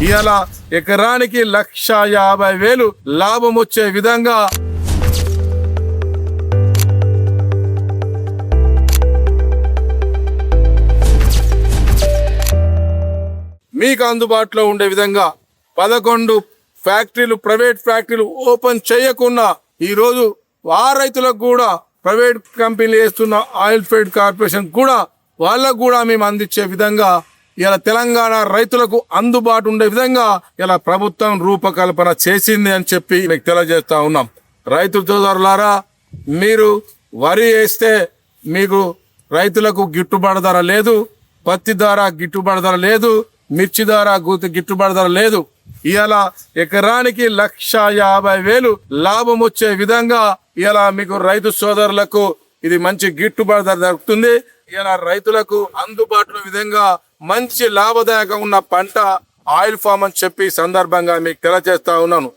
ఇవాళ ఎకరానికి 1,50,000 లాభం వచ్చే విధంగా మీకు అందుబాటులో ఉండే విధంగా 11 ఫ్యాక్టరీలు, ప్రైవేట్ ఫ్యాక్టరీలు ఓపెన్ చేయకుండా ఈరోజు ఆ రైతులకు కూడా ప్రైవేట్ కంపెనీలు వేస్తున్న ఆయిల్ ఫీడ్ కార్పొరేషన్ కూడా వాళ్ళకు కూడా మేము అందించే విధంగా ఇలా తెలంగాణ రైతులకు అందుబాటు ఉండే విధంగా ఇలా ప్రభుత్వం రూపకల్పన చేసింది అని చెప్పి మీకు తెలియజేస్తా ఉన్నాం. రైతు సోదరులారా, మీరు వరి వేస్తే మీకు రైతులకు గిట్టుబాటు ధర లేదు, పత్తి ధర గిట్టుబాటు ధర లేదు, మిర్చి ధర గిట్టుబాటు ధర లేదు. ఇవాళ ఎకరానికి 1,50,000 లాభం వచ్చే విధంగా ఇలా మీకు రైతు సోదరులకు ఇది మంచి గిట్టుబాటు ధర దొరుకుతుంది. ఇలా రైతులకు అందుబాటులో విధంగా మంచి లాభదాయకంగా ఉన్న పంట ఆయిల్ ఫామ్ అని చెప్పి సందర్భంగా మీకు తెలియజేస్తా ఉన్నాను.